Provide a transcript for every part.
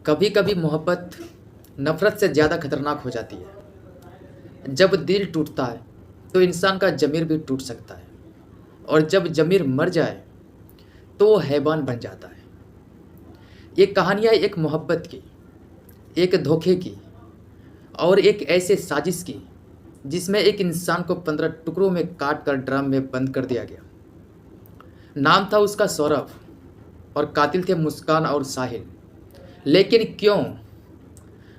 कभी कभी मोहब्बत नफ़रत से ज़्यादा खतरनाक हो जाती है। जब दिल टूटता है तो इंसान का ज़मीर भी टूट सकता है, और जब ज़मीर मर जाए तो वो हैवान बन जाता है। ये कहानियाँ एक मोहब्बत की, एक धोखे की और एक ऐसे साजिश की जिसमें एक इंसान को 15 टुकड़ों में काट कर ड्रम में बंद कर दिया गया। नाम था उसका सौरभ, और कातिल थे मुस्कान और साहिल। लेकिन क्यों,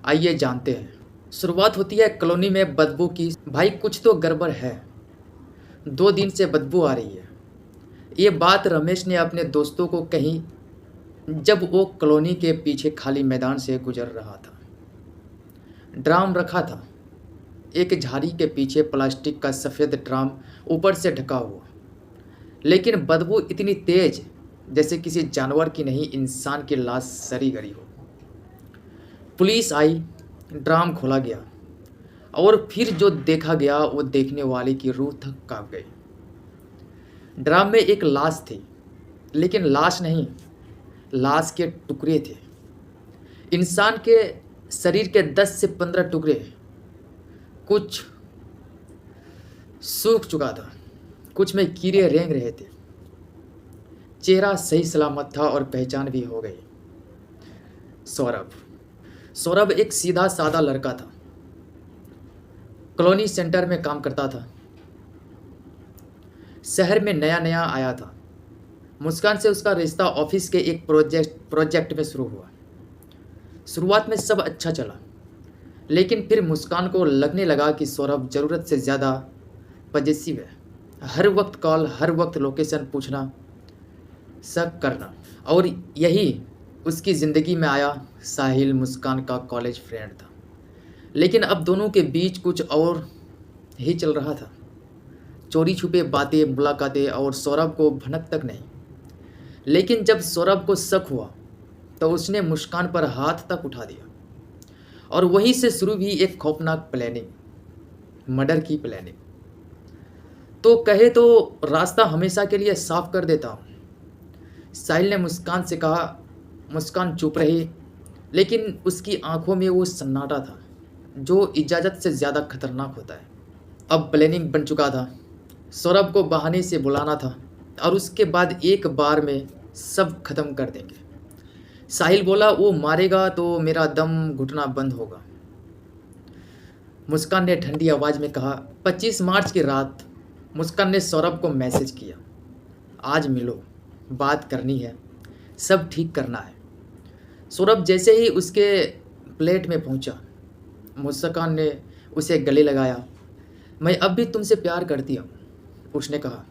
आइए जानते हैं। शुरुआत होती है कॉलोनी में बदबू की। भाई कुछ तो गड़बड़ है, 2 दिन से बदबू आ रही है। ये बात रमेश ने अपने दोस्तों को कही जब वो कॉलोनी के पीछे खाली मैदान से गुजर रहा था। ड्राम रखा था, एक झाड़ी के पीछे प्लास्टिक का सफ़ेद ड्राम ऊपर से ढका हुआ, लेकिन बदबू इतनी तेज जैसे किसी जानवर की नहीं, इंसान की लाश सड़ी गली हो। पुलिस आई, ड्राम खोला गया और फिर जो देखा गया वो देखने वाले की रूह तक कांप गई। ड्राम में एक लाश थी, लेकिन लाश नहीं, लाश के टुकड़े थे। इंसान के शरीर के 10 से 15 टुकड़े। कुछ सूख चुका था, कुछ में कीड़े रेंग रहे थे। चेहरा सही सलामत था और पहचान भी हो गई। सौरभ। सौरभ एक सीधा साधा लड़का था, कॉलोनी सेंटर में काम करता था। शहर में नया नया आया था। मुस्कान से उसका रिश्ता ऑफिस के एक प्रोजेक्ट में शुरू हुआ। शुरुआत में सब अच्छा चला, लेकिन फिर मुस्कान को लगने लगा कि सौरभ ज़रूरत से ज़्यादा पजेसिव है। हर वक्त कॉल, हर वक्त लोकेशन पूछना, शक करना। और यही उसकी ज़िंदगी में आया साहिल, मुस्कान का कॉलेज फ्रेंड था। लेकिन अब दोनों के बीच कुछ और ही चल रहा था। चोरी छुपे बातें, मुलाकातें, और सौरभ को भनक तक नहीं। लेकिन जब सौरभ को शक हुआ तो उसने मुस्कान पर हाथ तक उठा दिया, और वहीं से शुरू हुई एक खौफनाक प्लानिंग, मर्डर की प्लानिंग। तो कहे तो रास्ता हमेशा के लिए साफ कर देता हूँ, साहिल ने मुस्कान से कहा। मुस्कान चुप रही, लेकिन उसकी आंखों में वो सन्नाटा था जो इजाज़त से ज़्यादा खतरनाक होता है। अब प्लानिंग बन चुका था। सौरभ को बहाने से बुलाना था, और उसके बाद एक बार में सब खत्म कर देंगे। साहिल बोला, वो मारेगा तो मेरा दम घुटना बंद होगा। मुस्कान ने ठंडी आवाज़ में कहा। 25 मार्च की रात मुस्कान ने सौरभ को मैसेज किया, आज मिलो, बात करनी है, सब ठीक करना है। सौरभ जैसे ही उसके प्लेट में पहुंचा, मुस्कान ने उसे गले लगाया। मैं अब भी तुमसे प्यार करती हूँ, उसने कहा,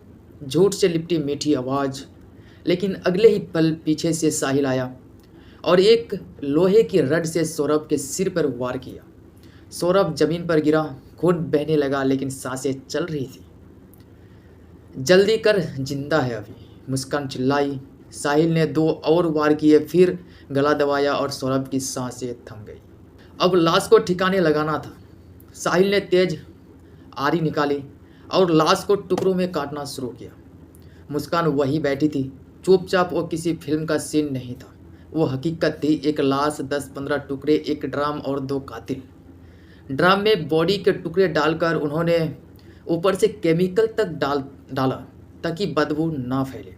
झूठ से लिपटी मीठी आवाज़। लेकिन अगले ही पल पीछे से साहिल आया और एक लोहे की रड से सौरभ के सिर पर वार किया। सौरभ जमीन पर गिरा, खून बहने लगा, लेकिन सांसें चल रही थी। जल्दी कर, जिंदा है अभी, मुस्कान चिल्लाई। साहिल ने 2 और वार किए, फिर गला दबाया और सौरभ की सांसें थम गई। अब लाश को ठिकाने लगाना था। साहिल ने तेज आरी निकाली और लाश को टुकड़ों में काटना शुरू किया। मुस्कान वहीं बैठी थी, चुपचाप। वो किसी फिल्म का सीन नहीं था, वो हकीकत थी। एक लाश, 10-15 टुकड़े, एक ड्राम और 2 कातिल। ड्राम में बॉडी के टुकड़े डालकर उन्होंने ऊपर से केमिकल तक डाला ताकि बदबू ना फैले।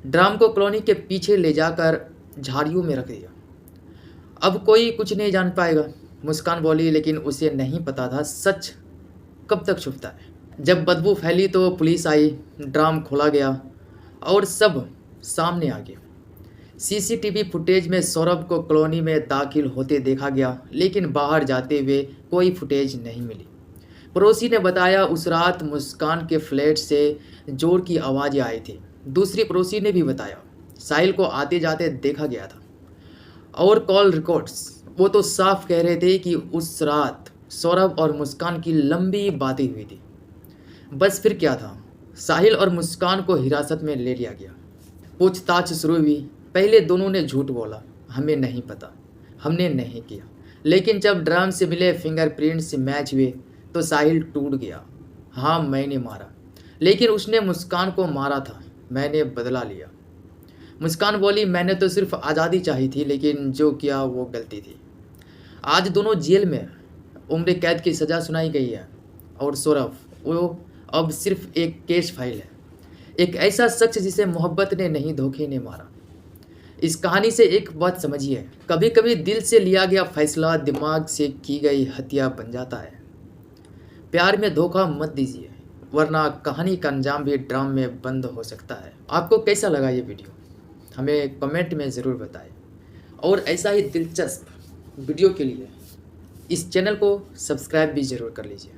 ड्राम को कॉलोनी के पीछे ले जाकर झाड़ियों में रख दिया। अब कोई कुछ नहीं जान पाएगा, मुस्कान बोली, लेकिन उसे नहीं पता था सच कब तक छुपता है। जब बदबू फैली तो पुलिस आई, ड्राम खोला गया और सब सामने आ गया। सीसीटीवी फुटेज में सौरभ को कॉलोनी में दाखिल होते देखा गया, लेकिन बाहर जाते हुए कोई फुटेज नहीं मिली। पड़ोसी ने बताया, उस रात मुस्कान के फ्लैट से जोर की आवाज़ें आई थी। दूसरी पड़ोसी ने भी बताया, साहिल को आते जाते देखा गया था। और कॉल रिकॉर्ड्स, वो तो साफ कह रहे थे कि उस रात सौरभ और मुस्कान की लंबी बातें हुई थी। बस फिर क्या था, साहिल और मुस्कान को हिरासत में ले लिया गया। पूछताछ शुरू हुई। पहले दोनों ने झूठ बोला, हमें नहीं पता, हमने नहीं किया। लेकिन जब ड्रम से मिले फिंगरप्रिंट्स मैच हुए तो साहिल टूट गया। हाँ, मैंने मारा, लेकिन उसने मुस्कान को मारा था, मैंने बदला लिया। मुस्कान बोली, मैंने तो सिर्फ आज़ादी चाही थी, लेकिन जो किया वो गलती थी। आज दोनों जेल में उम्र कैद की सज़ा सुनाई गई है और सौरभ वो अब सिर्फ एक केस फाइल है, एक ऐसा शख्स जिसे मोहब्बत ने नहीं, धोखे ने मारा। इस कहानी से एक बात समझिए, कभी कभी दिल से लिया गया फैसला दिमाग से की गई हत्या बन जाता है। प्यार में धोखा मत दीजिए, वरना कहानी का अंजाम भी ड्राम में बंद हो सकता है। आपको कैसा लगा ये वीडियो, हमें कमेंट में ज़रूर बताएं और ऐसा ही दिलचस्प वीडियो के लिए इस चैनल को सब्सक्राइब भी ज़रूर कर लीजिए।